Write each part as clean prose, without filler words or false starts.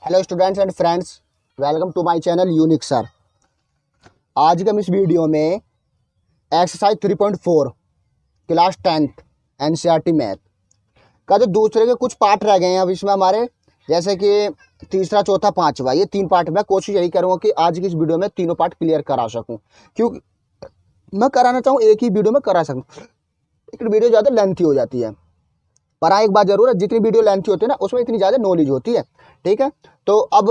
Hello students and friends, welcome to my channel unique sir. आज के हम इस वीडियो में exercise 3.4 class 10th NCERT math का जो दूसरे के कुछ पार्ट रह गए हैं अब इसमें हमारे, जैसे कि तीसरा, चौथा, पांचवा, ये 3 पार्ट में कोशिश यही करूँगा कि आज की इस वीडियो में तीनों पार्ट क्लियर करा सकूँ, क्योंकि मैं कराना चाहूँ एक ही वीडियो में करा सकूँ। लेकिन वीडियो ज़्यादा लेंथी हो जाती है, पर हाँ एक बात जरूर है, जितनी वीडियो लेंथी होती है ना उसमें इतनी ज़्यादा नॉलेज होती है। ठीक है, तो अब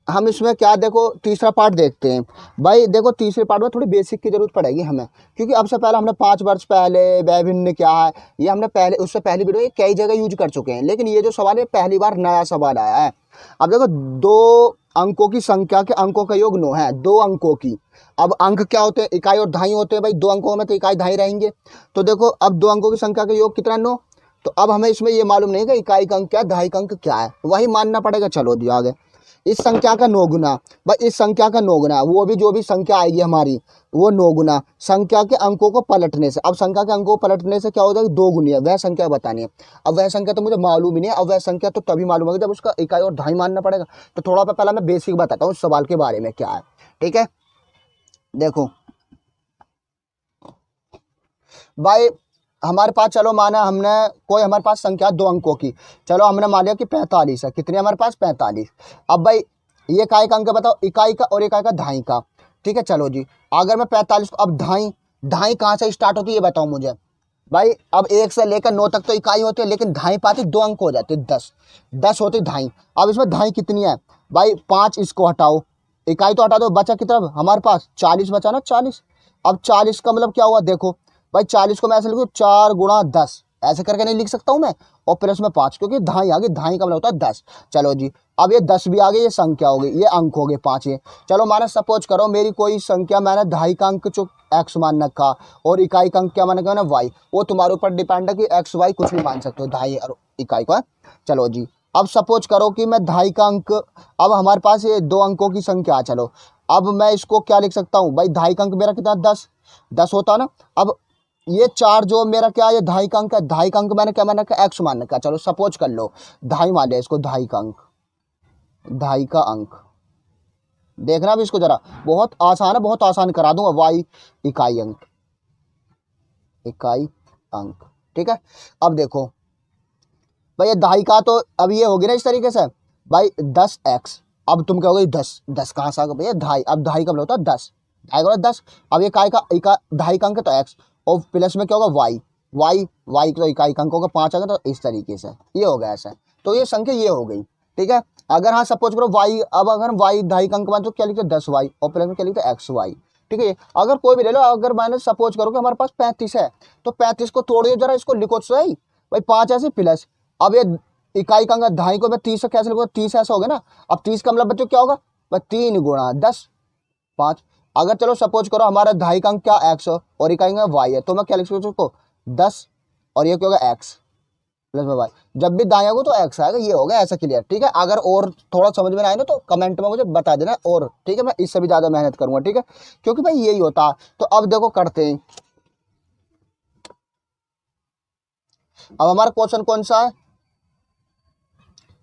हम इसमें क्या, देखो तीसरा पार्ट देखते हैं। भाई देखो तीसरे पार्ट में थोड़ी बेसिक की जरूरत पड़ेगी हमें, क्योंकि अब से पहले हमने 5 वर्ष पहले वैभिन्न क्या है ये हमने पहले, उससे पहली वीडियो ये कई जगह यूज कर चुके हैं, लेकिन ये जो सवाल है पहली बार नया सवाल आया है। अब देखो 2 अंकों की संख्या के अंकों का योग 9 है, 2 अंकों की। अब अंक क्या होते हैं, इकाई और दहाई होते हैं। भाई 2 अंकों में तो इकाई दहाई रहेंगे। तो देखो अब 2 अंकों की संख्या का योग कितना, 9। तो अब हमें इसमें ये मालूम नहीं कि इकाई का अंक क्या, दहाई का अंक क्या है, वही मानना पड़ेगा। चलो जी आगे, इस संख्या का 9 गुना, भाई इस संख्या का 9 गुना, वो भी जो भी संख्या आएगी हमारी वो 9 गुना संख्या के अंकों को पलटने से। अब संख्या के अंकों को पलटने से क्या हो जाएगा, 2 गुनी है, वह संख्या बतानी है। अब वह संख्या तो मुझे मालूम ही नहीं है, अब वह संख्या तो तभी मालूम होगी जब उसका इकाई और दहाई मानना पड़ेगा। तो थोड़ा पहला मैं बेसिक बताता हूँ सवाल के बारे में क्या है। ठीक है, देखो भाई हमारे पास, चलो माना हमने कोई, हमारे पास संख्या 2 अंकों की, चलो हमने मान लिया कि 45 है। कितनी हमारे पास, 45। अब भाई ये इकाई का अंक बताओ, इकाई का और इकाई का दहाई का। ठीक है, चलो जी अगर मैं 45 को, अब दहाई, दहाई कहाँ से स्टार्ट होती है ये बताओ मुझे। भाई अब 1 से लेकर 9 तक तो इकाई होती है, लेकिन दहाई पाती 2 अंक हो जाते, 10 होती दहाई। अब इसमें दहाई कितनी है भाई, 5, इसको हटाओ, इकाई तो हटा दो, बचा कितना हमारे पास, 40 बचा ना, 40। अब 40 का मतलब क्या हुआ, देखो भाई 40 को मैं ऐसे लिखूँ 4 गुणा 10, ऐसे करके नहीं लिख सकता हूँ मैं, और प्लस में 5, क्योंकि दहाई आ गई, दहाई का मतलब होता है 10। चलो जी अब ये 10 भी आ गई, ये संख्या हो गई, ये अंक हो गए 5 ये। चलो माना सपोज करो मेरी कोई संख्या, मैंने दहाई का अंक जो एक्स मान रखा और इकाई का अंक क्या मान रखा ना, वाई। वो तुम्हारे ऊपर डिपेंड है कि एक्स वाई कुछ भी मान सकते हो, दहाई और इकाई को। चलो जी अब सपोज करो कि मैं दहाई का अंक, अब हमारे पास ये 2 अंकों की संख्या, चलो अब मैं इसको क्या लिख सकता हूँ भाई, दहाई का अंक मेरा कितना, 10 होता ना। अब ये 4 जो मेरा क्या है, ये दहाई का अंक है, दहाई का अंक मैंने क्या मान रखा, एक्स मान रखा। चलो सपोज कर लो दहाई मान लिया इसको, दहाई का अंक, दहाई का अंक देखना भी इसको जरा, बहुत आसान है, बहुत आसान करा दूंगा। वाई इकाई अंक, इकाई अंक। ठीक है, अब देखो भाई ये दहाई का, तो अब ये होगी ना इस तरीके से भाई 10x। अब तुम कहोगे 10 कहाँ से आ गया भैया, दहाई, अब दहाई का मतलब होता है 10, दहाई का 10। अब ये काय का दहाई का अंक तो x, और प्लस में क्या होगा वाई, वाई तो इकाई का अंक होगा 5 आ गया, तो इस तरीके से ये हो गया ऐसा। तो ये संख्या ये हो गई। ठीक है, अगर हाँ सपोज करो वाई, अब अगर वाई दहाई का अंक मान तो क्या लिखते 10y, और प्लस में क्या लिखते xy। ठीक है, अगर कोई भी ले लो, अगर मैंने सपोज करो कि हमारे पास 35 है, तो 35 को तोड़िए जरा, इसको लिखो सही भाई, 5 ऐसे प्लस, अब ये इकाई का अंक दहाई को मैं 30 से कैसे लिखूंगा, 30 ऐसा हो गया ना। अब 30 का मतलब बच्चों क्या होगा भाई, 3 गुणा 10, 5। अगर चलो सपोज करो हमारा दहाई का अंक क्या x और इकाई का y है, तो मैं क्या लिख सकता हूँ उसको 10, और ये क्या होगा x प्लस में y। जब भी दाएं होगा तो x आएगा, ये होगा ऐसा क्लियर। ठीक है, अगर और थोड़ा समझ में आए ना तो कमेंट में मुझे बता देना, और ठीक है मैं इससे भी ज्यादा मेहनत करूंगा। ठीक है, क्योंकि भाई यही होता है। तो अब देखो करते हैं, अब हमारा क्वेश्चन कौन सा है,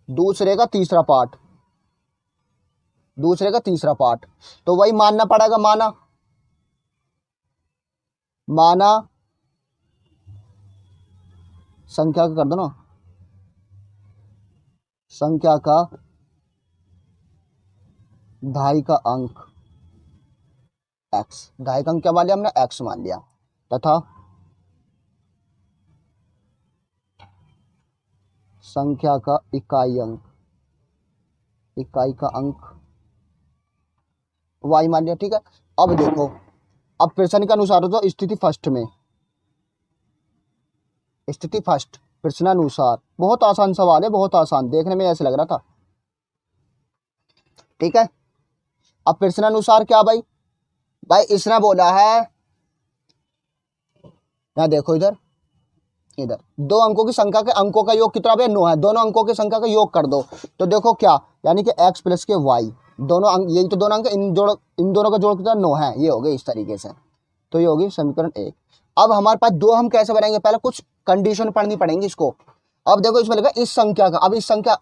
दूसरे का तीसरा पार्ट, दूसरे का तीसरा पार्ट। तो वही मानना पड़ेगा, माना संख्या का कर दो ना, संख्या का दहाई का अंक x, दहाई का अंक क्या मान लिया हमने, x मान लिया, तथा संख्या का इकाई अंक, इकाई का अंक y मान लिया। ठीक है, अब देखो, अब प्रश्न के अनुसार तो स्थिति फर्स्ट में, स्थिति फर्स्ट प्रश्नानुसार, बहुत आसान सवाल है, बहुत आसान, देखने में ऐसे लग रहा था। ठीक है, अब प्रश्नानुसार क्या भाई, भाई इसने बोला है, यहाँ देखो इधर, इधर 2 अंकों की संख्या के अंकों का योग कितना भाई, 9 है, दोनों अंकों की संख्या का योग कर दो। तो देखो क्या, यानी कि x प्लस के y, दोनों अंक, यही तो दोनों अंक, इन दोनों का जोड़ कितना 9 है, ये हो गए इस तरीके से। तो ये होगी समीकरण 1। अब हमारे पास 2 हम कैसे बनाएंगे, पहले कुछ कंडीशन पढ़नी पड़ेंगी इसको। अब देखो इसमें लिखा इस संख्या का, अब इस संख्या,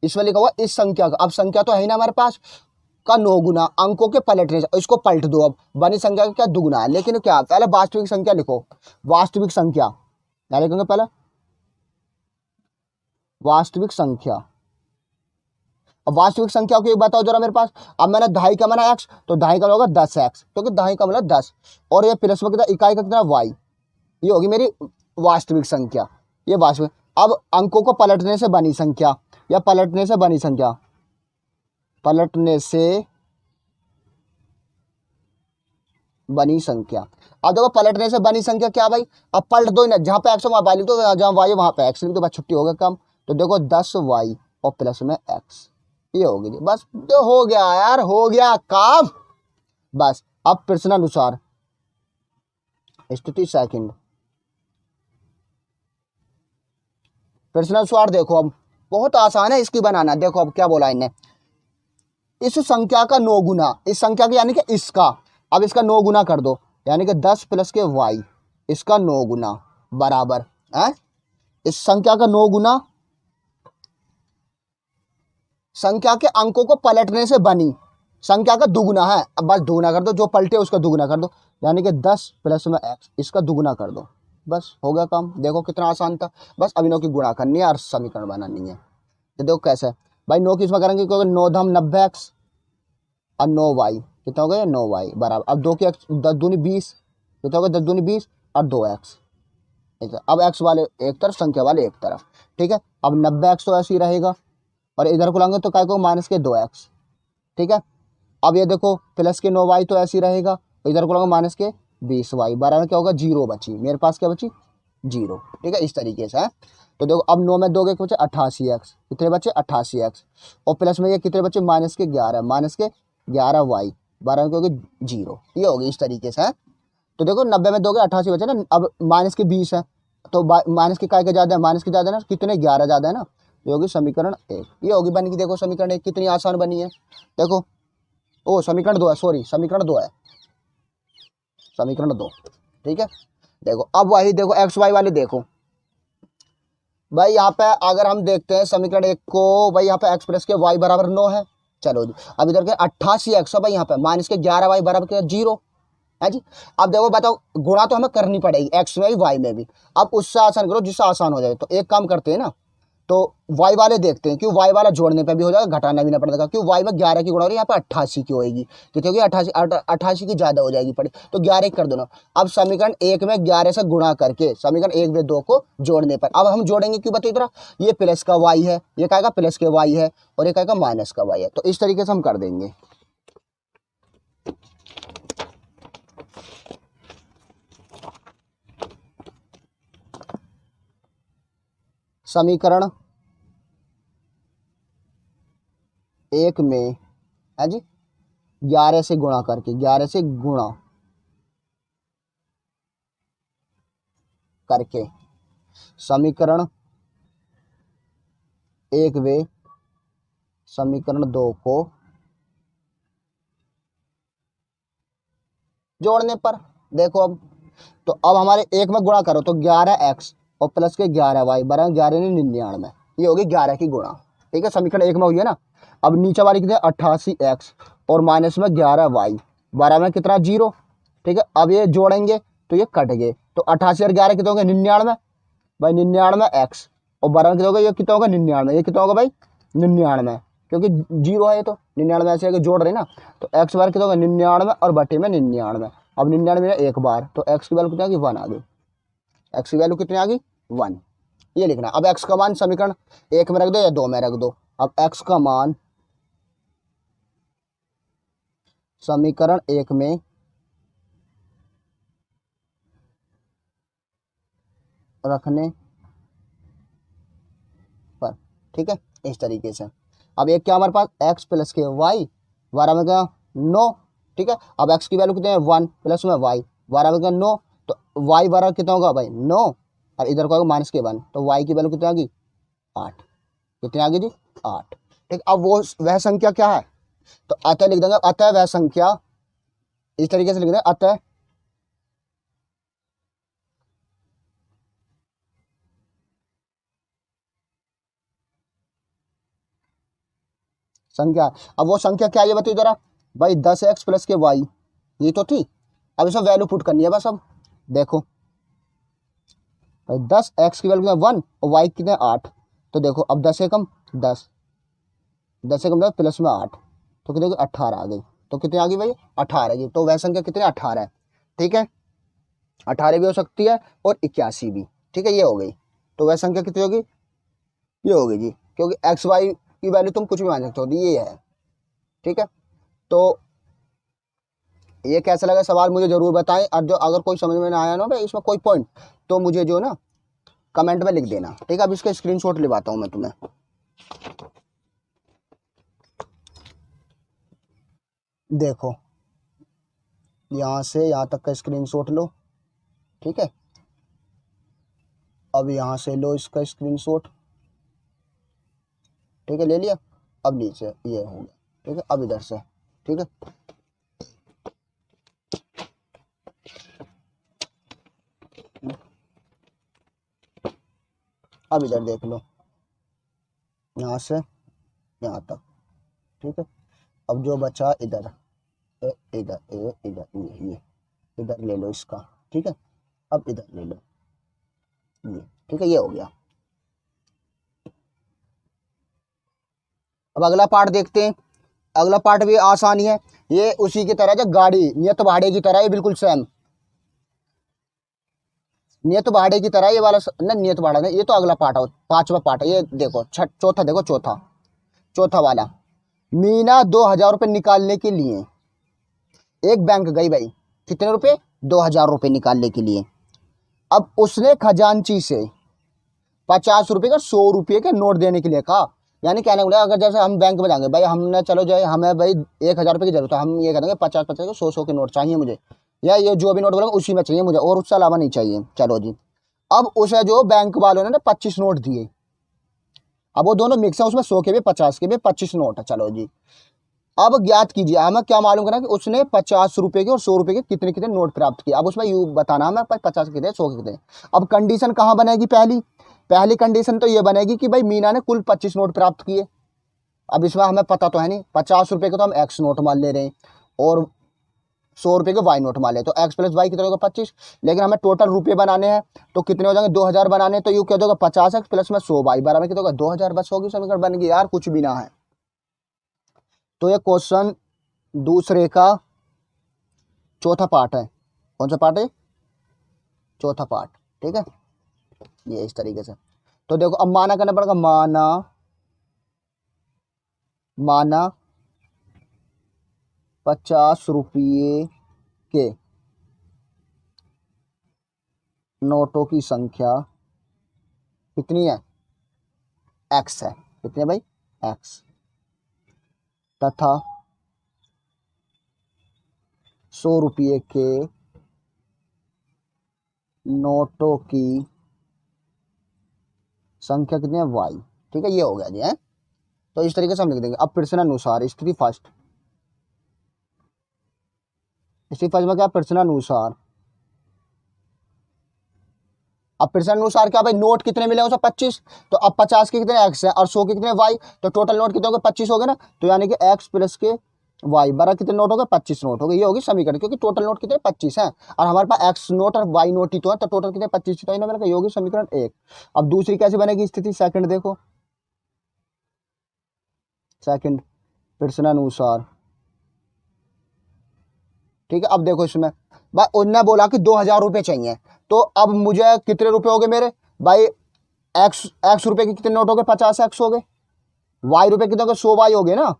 इसमें लिखा हुआ इस संख्या का, अब संख्या तो है ही ना हमारे पास, का 9 गुना अंकों के पलटने से, इसको पलट दो। अब बनी संख्या का क्या दुगुना है, लेकिन क्या पहले वास्तविक संख्या लिखो, वास्तविक संख्या क्या लिखेंगे पहले, वास्तविक संख्या। अब वास्तविक संख्या को एक बताओ जरा मेरे पास, अब मैंने दहाई का माना एक्स, तो दहाई का होगा 10x, क्योंकि दहाई का मतलब 10, और ये प्लस में कितना इकाई का कितना y, ये होगी मेरी वास्तविक संख्या, ये वास्तविक। अब अंकों को पलटने से बनी संख्या, या पलटने से बनी संख्या, पलटने से बनी संख्या। अब देखो पलटने से बनी संख्या क्या भाई, अब पलट दो ना, जहां पे एक्स वहां वाई लिख दो, जहां वाई वहां पे एक्स लिख दो, बस छुट्टी हो गया काम। तो देखो 10y और प्लस में x, ये होगी जी, बस तो हो गया यार, हो गया काम। बस अब प्रश्नानुसार स्थिति सेकंड, प्रश्नानुसार देखो, अब बहुत आसान है इसकी बनाना। देखो अब क्या बोला इन्हें, इस संख्या का 9 गुना, इस संख्या का यानी कि इसका, अब इसका 9 गुना कर दो, यानी कि 10 प्लस के y, इसका 9 गुना बराबर है इस संख्या का 9 गुना संख्या के अंकों को पलटने से बनी संख्या का दुगुना है। अब बस दुगुना कर दो, जो पलटे उसका दुगुना कर दो, यानी कि 10 प्लस में x, इसका दुगुना कर दो, बस हो गया काम। देखो कितना आसान था, बस अब इनों की गुणा करनी है और समीकरण बनानी है। तो देखो कैसे भाई, 9 किस में करेंगे, क्योंकि 9 धम 90x और 9y, कितना हो गया 9y बराबर, अब 2 की 10 दूनी 20, कितना हो गया 10 दूनी 20 और 2x। अब x वाले एक तरफ, संख्या वाले एक तरफ, ठीक है। अब 90x तो ऐसे ही रहेगा, और इधर को लाएंगे तो क्या को माइनस के 2x, ठीक है। अब ये देखो प्लस के 9y तो ऐसे ही रहेगा, इधर को लाऊंगा माइनस के 20y बराबर क्या होगा 0 बची, मेरे पास क्या बची 0, ठीक है। इस तरीके से है। तो देखो अब 9 में 2 के बचे 88x, कितने बचे 88x, और प्लस में ये कितने बचे माइनस के 11, माइनस के 11y बराबर क्या होगी 0, ये होगी इस तरीके से है। तो देखो 90 में 2 के 88 बचे ना, अब माइनस के 20 है, तो माइनस के काय के ज़्यादा है, माइनस के ज़्यादा है ना, कितने 11 ज़्यादा है ना, ये होगी समीकरण 1, ये होगी बन की। देखो समीकरण 1 कितनी आसान बनी है, देखो ओ समीकरण 2 है, सॉरी समीकरण 2 है, समीकरण 2, ठीक है। देखो अब वही देखो एक्स वाई वाले देखो भाई, यहाँ पे अगर हम देखते हैं समीकरण 1 को भाई, यहाँ पे एक्स प्लस के वाई बराबर 9 है, चलो जी। अब इधर के 88x है भाई, यहाँ पे माइनस के 11y बराबर के 0 है जी। अब देखो बताओ, गुणा तो हमें करनी पड़ेगी एक्स में भी वाई में भी, अब उससे आसान करो जिससे आसान हो जाए। तो एक काम करते हैं ना, तो वाई वाले देखते हैं, क्यों वाई वाला जोड़ने पे भी हो जाएगा, घटाना भी ना पड़ेगा, क्यों वाई में 11 की गुणा हो रही है, यहाँ पे 88 की होगी, कितनी होगी 88 की ज्यादा हो जाएगी पड़े, तो 11 कर दो ना। अब समीकरण 1 में 11 से गुणा करके समीकरण 1 में 2 को जोड़ने पर, अब हम जोड़ेंगे क्यों बताओ इधर, ये प्लस का वाई है, ये कहेगा प्लस के वाई है, और ये कहेगा माइनस का वाई है, तो इस तरीके से हम कर देंगे। समीकरण 1 में है जी 11 से गुणा करके, 11 से गुणा करके समीकरण 1 वे समीकरण 2 को जोड़ने पर, देखो अब, तो अब हमारे 1 में गुणा करो तो 11x और प्लस के 11y बराबर 11×99, ये होगी 11 की गुणा, ठीक है। समीकरण 1 में हुई है ना। अब नीचे वाली कितने 88x और माइनस में 11y बराबर कितना 0, ठीक है। अब ये जोड़ेंगे तो ये कट गए, तो 88 और 11 कितने होंगे 99 भाई, 99x और बराबर कितना होगा, ये कितना होगा 99, ये कितना होगा भाई 99, क्योंकि 0 है ये, तो 99 ऐसे जोड़ रहे ना, तो x बार कितना होगा 99 और बटे में 99। अब 99 में एक बार, तो x की वैल्यू कितनी आ गई 1 आ गई, x की वैल्यू कितनी आ गई 1, ये लिखना। अब x का मान समीकरण 1 में रख दो या 2 में रख दो। अब x का मान समीकरण 1 में रखने पर, ठीक है, इस तरीके से। अब एक क्या हमारे पास x प्लस के वाई बराबर क्या 9, ठीक है। अब x की वैल्यू कितनी है 1 प्लस में y बराबर क्या 9, तो y बराबर कितना होगा भाई 9, और इधर को माइनस के 1, तो y की वैल्यू कितनी आ गई 8, कितनी आ गई जी 8, ठीक। अब वो वह संख्या क्या है, तो अतः लिख देंगे, अतः वह संख्या, इस तरीके से लिख देंगे, अतः संख्या। अब वो संख्या क्या है ये बताइए जरा भाई, 10x प्लस के वाई, ये तो थी। अब इसमें वैल्यू पुट करनी है बस। अब देखो भाई 10x की वैल्यू 1 और वाई कितने 8, तो देखो अब 10 से कम 10, 10 से कम 10 प्लस में 8, तो कितने 18 आ गई। तो कितने आ गई भाई 18 की। तो वह संख्या कितने 18 है, ठीक है। 18 भी हो सकती है और 81 भी, ठीक है, ये हो गई। तो वह संख्या कितनी होगी, ये होगी जी, क्योंकि एक्स वाई की वैल्यू तुम कुछ भी मान सकते हो, ये है, ठीक है। तो ये कैसा लगा सवाल मुझे जरूर बताएं, और जो अगर कोई समझ में ना आया ना भाई इसमें कोई पॉइंट, तो मुझे जो ना कमेंट में लिख देना, ठीक है। अब इसका स्क्रीनशॉट लिवाता हूं मैं तुम्हें। देखो यहाँ से यहाँ तक का स्क्रीनशॉट लो, ठीक है। अब यहाँ से लो इसका स्क्रीनशॉट, ठीक है, ले लिया। अब नीचे ये हो गया, ठीक है। अब इधर से, ठीक है, अब इधर देख लो, यहाँ से यहाँ तक, ठीक है। अब जो बचा इधर, इधर इधर ये इधर ले लो इसका, ठीक है। अब इधर ले लो ये, ठीक है, ये हो गया। अब अगला पार्ट देखते हैं। अगला पार्ट भी आसान ही है, ये उसी की तरह जो गाड़ी नियत भाड़े की तरह, ये बिल्कुल सेम नियत भाड़े की तरह ये वाला ना, नियत भाड़ा नहीं, ये तो अगला पार्ट है, पांचवा पार्ट है। ये देखो चौथा, देखो चौथा वाला। मीना 2000 रुपये निकालने के लिए एक बैंक गई भाई, कितने रुपए 2000 रुपये निकालने के लिए। अब उसने खजांची से 50 रुपये का 100 रुपये के नोट देने के लिए कहा। यानी कहने बोले अगर जैसे हम बैंक में जाएंगे भाई, हमने चलो जो है हमें भाई 1000 रुपये की जरूरत है, हम ये कहेंगे 50 के 100 के नोट चाहिए मुझे, या ये जो भी नोट बोलेंगे उसी में चाहिए मुझे, और उससे अलावा नहीं चाहिए। चलो जी, अब उसे जो बैंक वालों ने 25 नोट दिए। अब वो दोनों मिक्स है, उसमें 100 के भी 50 के भी 25 नोट है। चलो जी, अब ज्ञात कीजिए, हमें क्या मालूम करना कि उसने 50 रुपये के और 100 रुपये के कितने कितने नोट प्राप्त किए। अब उसमें यू बताना हमें 50 के कितने 100 के कितने। अब कंडीशन कहाँ बनेगी, पहली कंडीशन तो ये बनेगी कि भाई मीना ने कुल 25 नोट प्राप्त किए। अब इसमें हमें पता तो है नहीं, 50 रुपये के तो हम एक्स नोट मान ले रहे हैं और 100 रुपये के वाई नोट मान ले, तो एक्स प्लस वाई कितने होगा 25। लेकिन हमें टोटल रुपये बनाने हैं, तो कितने हो जाएंगे 2000 बनाने, तो यू क्या होगा 50x प्लस में 100 वाई बराबर कितने होगा 2000, बस होगी समीकरण बन गई यार, कुछ भी ना है। तो ये क्वेश्चन दूसरे का चौथा पार्ट है। कौन सा पार्ट है, चौथा पार्ट, ठीक है। ये इस तरीके से, तो देखो अब माना करना पड़ेगा, माना 50 रुपये के नोटों की संख्या कितनी है, एक्स है, कितने भाई एक्स, तथा 100 रुपये के नोटों की संख्या कितनी है वाई, ठीक है, ये हो गया जी है। तो इस तरीके से हम लिख देंगे। अब प्रश्नानुसार स्थिति फर्स्ट में क्या प्रश्नानुसार, अब प्रश्नानुसार क्या भाई, नोट कितने मिले उसे 25, तो अब 50 के कितने एक्स है और 100 के कितने वाई, तो टोटल नोट कितने हो गए 25 हो गए ना, तो यानी कि एक्स प्लस के वाई बराबर कितने नोट हो गए 25 नोट हो गए। ये होगी समीकरण, क्योंकि टोटल नोट कितने 25 हैं और हमारे पास एक्स नोट और वाई नोट ही तो है, तो टोटल कितने 25, तो इन्हें ये होगी समीकरण 1। अब दूसरी कैसे बनेगी स्थिति, सेकंड देखो, सेकंड प्रश्नानुसार, ठीक है। अब देखो इसमें भाई उन्होंने बोला कि 2000 रुपये चाहिए, तो अब मुझे कितने रुपए हो गए मेरे भाई, एक्स रुपए के कितने नोट हो गए 50x हो गए, वाई रुपए कितने हो गए 100 वाई हो गए ना,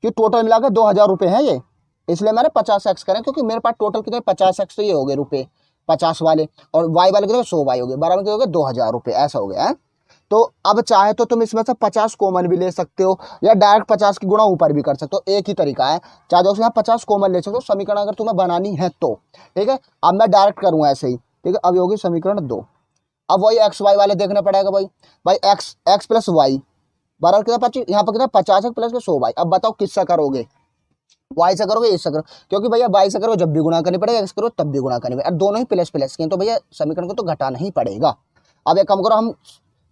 कि टोटल मिलाकर 2000 रुपये हैं ये, इसलिए मैंने 50x करें, क्योंकि मेरे पास टोटल कितने 50x, तो ये हो गए रुपए 50 वाले, और वाई वाले कितने 100 वाई हो गए, बराबर कितने हो गए 2000 रुपये, ऐसा हो गया है। तो अब चाहे तो तुम इसमें से 50 कॉमन भी ले सकते हो, या डायरेक्ट 50 की गुणा ऊपर भी कर सकते हो, एक ही तरीका है। चाहे तो यहाँ 50 कॉमन ले सकते हो, समीकरण अगर तुम्हें बनानी है तो, ठीक है। अब मैं डायरेक्ट करूँगा ऐसे ही, ठीक है। अब होगी समीकरण 2। अब वही एक्स वाई वाले देखना पड़ेगा भाई एक्स प्लस वाई बराबर कितना 25, यहाँ पर कितना 50 प्लस 100 वाई। अब बताओ किससे करोगे, वाई से करोगे इससे करो, क्योंकि भैया वाई से करो जब भी गुणा करनी पड़ेगा, एक्स करो तब भी गुणा करनी पड़ेगा, दोनों ही प्लस प्लस के, तो भैया समीकरण को तो घटाना ही पड़ेगा। अब एक काम करो, हम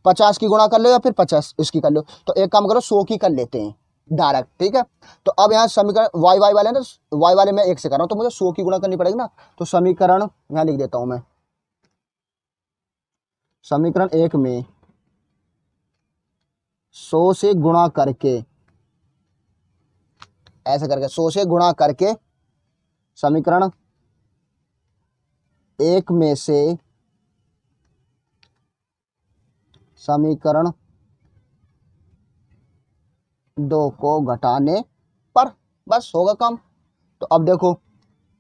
50 की गुणा कर लो या फिर 50 इसकी कर लो, तो एक काम करो 100 की कर लेते हैं, डायरेक्ट, ठीक है। तो अब यहाँ समीकरण वाई वाई वाले ना, वाई वाले में 1 से कर रहा हूँ, तो मुझे 100 की गुणा करनी पड़ेगी ना। तो समीकरण यहाँ लिख देता हूँ मैं, समीकरण 1 में 100 से गुणा करके, ऐसे करके 100 से गुणा करके समीकरण 1 में से समीकरण 2 को घटाने पर बस होगा काम। तो अब देखो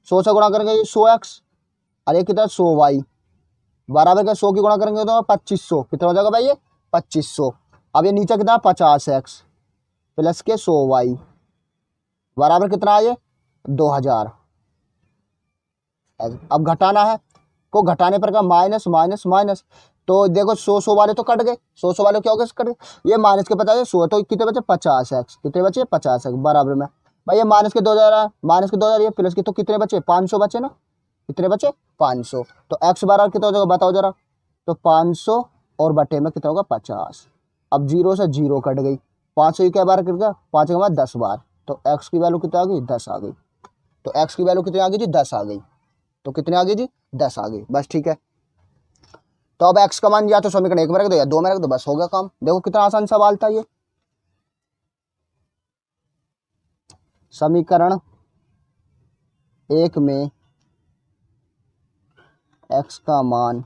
100 से गुणा करेंगे 100x और ये कितना 100y बराबर का 100 की गुणा करेंगे तो 2500, कितना हो जाएगा भाई ये 2500। अब ये नीचे कितना 50x प्लस के 100y बराबर कितना है ये 2000। अब घटाना है, को घटाने पर का माइनस माइनस माइनस, तो देखो 100 वाले तो कट गए, 100 वाले क्या हो गए कट गए, ये माइनस के 50 100 तो कितने बचे 50x, कितने बचे 50x बराबर में भाई ये माइनस के 2000 है, माइनस के 2000 ये प्लस के, तो कितने बचे 500 बचे ना, कितने बचे 500। तो x बराबर कितना हो जाएगा बताओ जरा, तो 500 और बटे में कितना होगा 50। अब 0 से 0 कट गई, 500 क्या बार कट गया 5 के बाद 10 बार, तो x की वैल्यू कितनी आ गई 10 आ गई। तो x की वैल्यू कितनी आ गई जी 10 आ गई, तो कितने आ गई जी 10 आ गई, बस ठीक है। तो अब x का मान या तो समीकरण 1 में रख दो या 2 में रख दो, बस हो गया काम। देखो कितना आसान सवाल था ये। समीकरण 1 में x का मान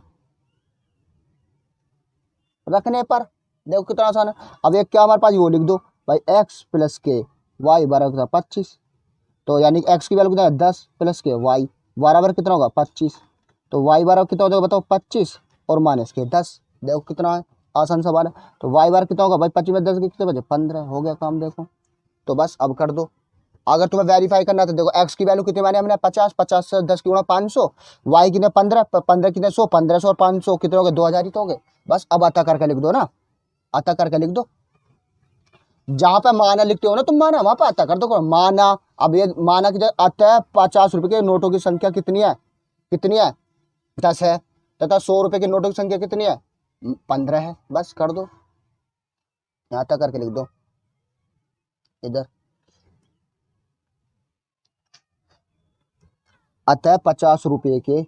रखने पर देखो कितना आसान है। अब एक क्या हमारे पास वो लिख दो भाई x प्लस के वाई बराबर 25, तो यानी x की वैल्यू कितना है 10 प्लस के वाई बराबर कितना होगा 25, तो y बराबर कितना हो जाएगा बताओ 25 और माइनस के 10। देखो कितना है आसान सवाल है। तो y बार कितना होगा भाई 25 में 10 के कितने बचे 15, हो गया काम। देखो तो बस अब कर दो। अगर तुम्हें वेरीफाई करना है तो देखो x की वैल्यू कितनी माने हमने 50, 50 से 10 की गुणा 500, y कितने 15, 15 कितने 100, 1500 और 500 कितने हो गए 2000 ही तो हो गए। बस अब अतः करके लिख दो ना, अतः करके लिख दो। जहां पे माना लिखते हो ना तुम माना, वहां पे अतः कर दो माना। अब ये माना की अतः 50 रुपए के नोटों की संख्या कितनी है, कितनी है 10 है, तथा 100 रुपए के नोटों की संख्या कितनी है 15 है, बस कर दो, यहाँ तक करके लिख दो। इधर अतः 50 रुपए के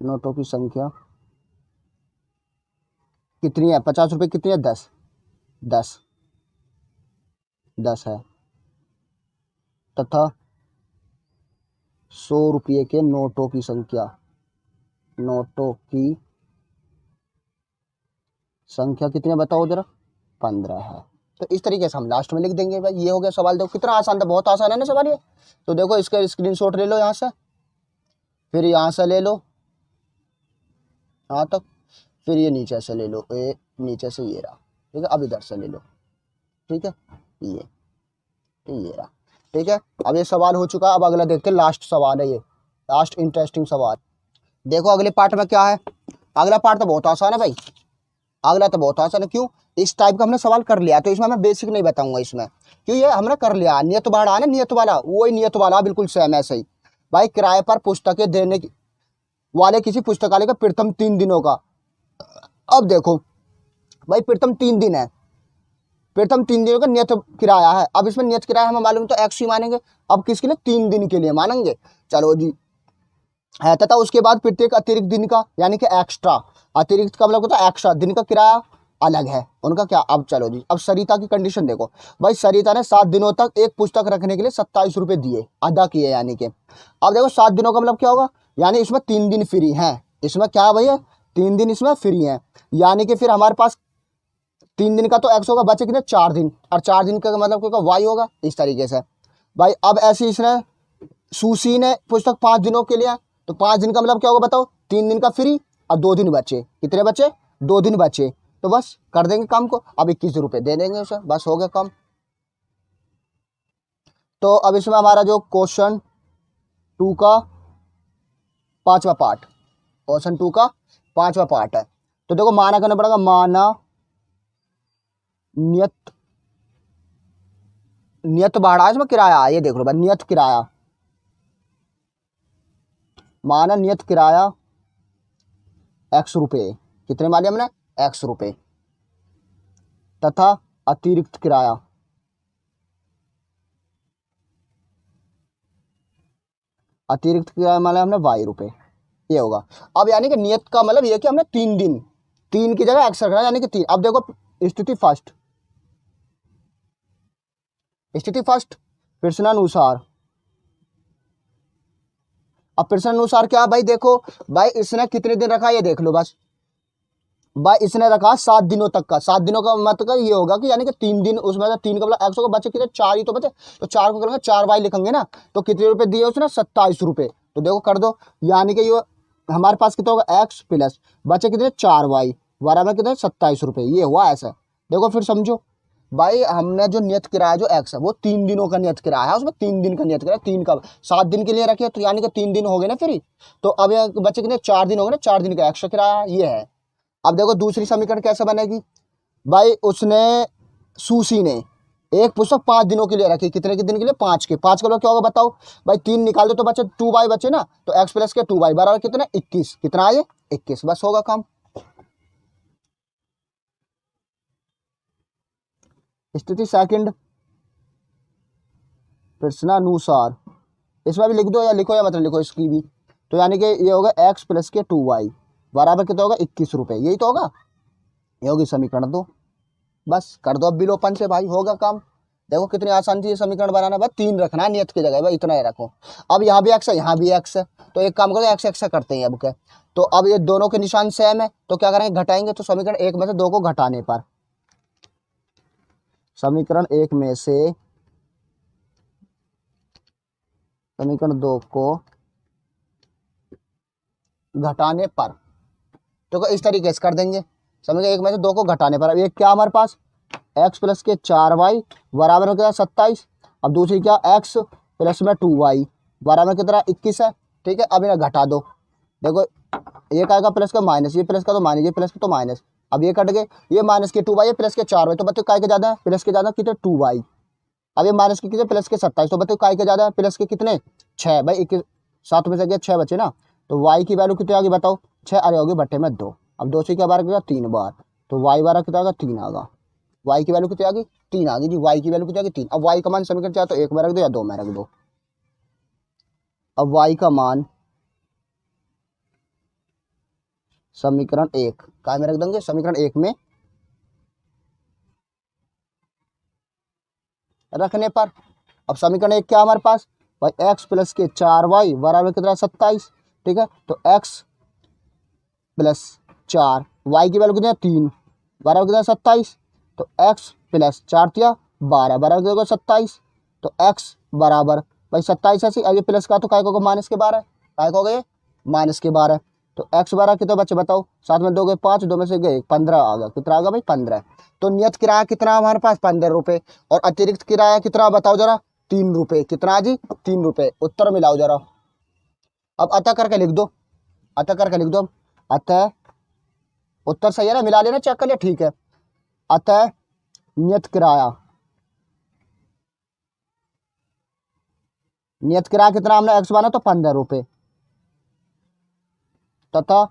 नोटों की संख्या कितनी है, 50 रुपए कितनी है 10, 10 10 है, तथा 100 रुपये के नोटों की संख्या कितनी है बताओ जरा 15 है। तो इस तरीके से हम लास्ट में लिख देंगे भाई। ये हो गया सवाल। देखो कितना आसान था, बहुत आसान है ना सवाल ये। तो देखो इसका स्क्रीनशॉट ले लो यहाँ से, फिर यहाँ से ले लो यहाँ तक, फिर ये नीचे से ले लो, ये नीचे से ये रहा, ठीक है। अब इधर से ले लो, ठीक है, ये रहा, ठीक है। अब ये सवाल हो चुका। अब अगला देखते हैं, लास्ट सवाल है ये, लास्ट इंटरेस्टिंग सवाल। देखो अगले पार्ट में क्या है। अगला पार्ट तो बहुत आसान है भाई, अगला तो बहुत आसान है। क्यों, इस टाइप का हमने सवाल कर लिया, तो इसमें मैं बेसिक नहीं बताऊंगा इसमें, क्यों ये हमने कर लिया। नियत भाड़ा ना, नियत वाला, वही नियत वाला बिल्कुल सेम ऐसे ही भाई। किराए पर पुस्तकें देने वाले किसी पुस्तकालय का प्रथम 3 दिनों का। अब देखो भाई प्रथम 3 दिन है, प्रथम 3 दिनों का नियत किराया है। अब इसमें नियत किराया हमें मालूम, तो एक्स ही मानेंगे। अब किसके लिए 3 दिन के लिए मानेंगे, चलो जी है। तथा उसके बाद प्रत्येक अतिरिक्त दिन का, यानी कि एक्स्ट्रा, अतिरिक्त का मतलब होता है एक्स्ट्रा दिन का किराया अलग है उनका क्या। अब चलो जी, अब सरिता की कंडीशन देखो भाई। सरिता ने 7 दिनों तक एक पुस्तक रखने के लिए 27 रुपये दिए, अदा किए यानी कि। अब देखो 7 दिनों का मतलब क्या होगा, यानी इसमें 3 दिन फ्री हैं। इसमें क्या भैया 3 दिन इसमें फ्री हैं, यानी कि फिर हमारे पास 3 दिन का तो एक्स होगा, बचे कितने 4 दिन, और 4 दिन का मतलब क्या वाई होगा। इस तरीके से भाई। अब ऐसे इसने सूसी ने पुस्तक 5 दिनों के लिए, तो 5 दिन का मतलब क्या होगा बताओ, 3 दिन का फ्री और 2 दिन बचे, कितने बचे 2 दिन बचे। तो बस कर देंगे काम को। अब 21 रुपये दे देंगे उसे, बस हो गया काम। तो अब इसमें हमारा जो क्वेश्चन 2 का 5वां पार्ट, क्वेश्चन 2 का 5वां पार्ट है। तो देखो माना करना पड़ेगा, माना नियत भाड़ा, इसमें किराया, ये देख लो भाई नियत किराया, माना नियत किराया x रुपये, कितने माने हमने, x रुपए, तथा अतिरिक्त किराया, अतिरिक्त किराया माने हमने y रुपए, ये होगा। अब यानी कि नियत का मतलब ये कि हमने 3 दिन, 3 की जगह x रखना यानी कि 3। अब देखो स्थिति फर्स्ट, स्थिति फर्स्ट प्रश्नानुसार। अब प्रश्नानुसार क्या भाई, देखो भाई इसने कितने दिन रखा ये देख लो बस भाई, इसने रखा 7 दिनों तक का। 7 दिनों का मतलब ये होगा कि यानी कि 3 दिन उसमें से 3 का मतलब एक्स होगा, बचे कितने, 4 ही तो बचे, तो 4 को करेंगे 4 बाई लिखेंगे ना, तो कितने रुपए दिए उसने, 27 रुपए। तो देखो कर दो, यानी कि ये हमारे पास कितना होगा, एक्स प्लस बचे कितने 4 वाई बराबर कितने 27 रुपए, ये हुआ ऐसा। देखो फिर समझो भाई, हमने जो नियत किराया जो एक्स है वो 3 दिनों का नियत किराया है, उसमें 3 दिन का नियत किराया, 3 का 7 दिन के लिए रखे तो यानी कि 3 दिन हो गए ना फ्री। तो अब ये बचे कितने, 4 दिन हो गए ना, 4 दिन का एक्स्ट्रा किराया ये है। अब देखो दूसरी समीकरण कैसे बनेगी भाई, उसने सूसी ने एक पुस्तक 5 दिनों के लिए रखी, कितने के दिन के लिए, 5 के। 5 का लोग क्या होगा बताओ भाई, 3 निकाल दो तो बचे 2 बाई बचे ना, तो एक्स प्लस के 2 बाई बराबर कितना 21, कितना आए 21, बस होगा काम। स्थिति सेकंड प्रश्नानुसार, इसमें भी लिख दो या लिखो या मतलब लिखो इसकी भी, तो यानी कि ये होगा एक्स प्लस के 2 वाई बराबर कितना होगा 21 रुपए, यही तो होगा, ये होगी समीकरण 2। बस कर दो अब विलोपन से भाई, होगा काम। देखो कितनी आसान थी ये समीकरण बनाना, बस 3 रखना है नियत की जगह, भाई इतना ही रखो। अब यहाँ भी एक्स है यहाँ भी एक्स है, तो एक काम करो एक्स एक्स करते हैं अब क्या, तो अब ये दोनों के निशान सेम है तो क्या करेंगे, घटाएंगे। तो समीकरण 1 में से 2 को घटाने पर, समीकरण 1 में से समीकरण 2 को घटाने पर, तो इस तरीके से कर देंगे। समीकरण 1 में से 2 को घटाने पर, अब एक क्या हमारे पास x प्लस के 4 वाई बराबर में कितना 27। अब दूसरी क्या x प्लस में 2 वाई बराबर कितना 21 है, ठीक है। अब इन्हें घटा दो, देखो ये का प्लस का माइनस, ये प्लस का तो माइनस, ये प्लस का तो माइनस, अब ये कट गए, ये माइनस के 2 वाई, ये प्लस के 4 वाई, तो बताओ काय के ज़्यादा है, प्लस के ज़्यादा कितने 2 वाई। अब ये माइनस के कितने, प्लस के 27, तो बताओ काय के ज़्यादा है, प्लस के कितने 6 भाई, 21 7 में से गया 6 बचे ना, तो वाई की वैल्यू कितनी आ गई बताओ 6, अरे होगी बट्टे में 2। अब 2 से क्या बार गया 3 बार, तो वाई बारह कितना आएगा 3 आएगा, वाई की वैल्यू कितनी आ गई 3 आ गई जी, वाई की वैल्यू कितनी आ गई 3। अब वाई का मान समीकरण चाहे तो 1 में रख दो या 2 में रख दो। अब वाई का मान समीकरण 1 काय में रख देंगे, समीकरण 1 में रखने पर, अब समीकरण 1 क्या हमारे पास भाई, एक्स प्लस के 4 वाई बराबर कितना 27, ठीक है। तो एक्स प्लस 4 वाई की वैल्यू कितनी 3 बराबर कितना 27, तो एक्स प्लस 4 तिया 12 बराबर कितना 27, तो एक्स बराबर भाई 27 ऐसे, अब ये प्लस का तो काय को होगा माइनस के 12, काय को हो गए माइनस के 12, तो एक्स बराबर कितना बच्चे बताओ, 7 में 2 गए 5, 2 में से गए 15 आ गया, कितना आ गया भाई 15। तो नियत किराया कितना हमारे पास 15 रुपये, और अतिरिक्त किराया कितना बताओ जरा 3 रुपये, कितना जी 3 रुपये, उत्तर मिलाओ जरा। अब अतः करके लिख दो, अतः करके लिख दो, अतः उत्तर सही है ना, मिला लेना चेक कर लिया, ठीक है। अतः नियत किराया, नियत किराया कितना हमने एक्स माना तो 15 रुपये, तथा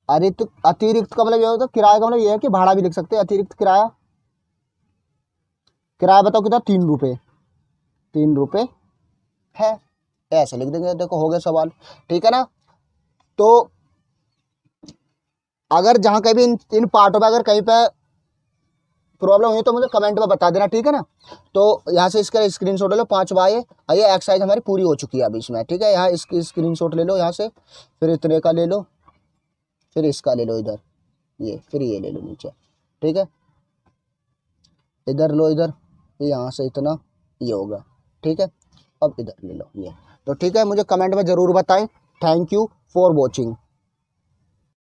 अतिरिक्त का मतलब ये होता है, किराया का मतलब ये है कि भाड़ा भी लिख सकते हैं, अतिरिक्त किराया, किराया बताओ कितना 3 रुपये, 3 रुपये है, ऐसे लिख देंगे। देखो हो गया सवाल, ठीक है ना। तो अगर जहाँ कहीं भी इन पार्टों में अगर कहीं पे प्रॉब्लम हुई तो मुझे कमेंट में बता देना, ठीक है ना। तो यहाँ से इसका स्क्रीनशॉट ले लो 5 बाय, ये एक्सरसाइज हमारी पूरी हो चुकी है अभी इसमें, ठीक है। यहाँ इसकी स्क्रीनशॉट ले लो यहाँ से, फिर इतने का ले लो, फिर इसका ले लो इधर, ये फिर ये ले लो नीचे, ठीक है। इधर लो इधर, ये यहाँ से इतना ये होगा, ठीक है। अब इधर ले लो ये, तो ठीक है, मुझे कमेंट में ज़रूर बताएं। Thank you for watching.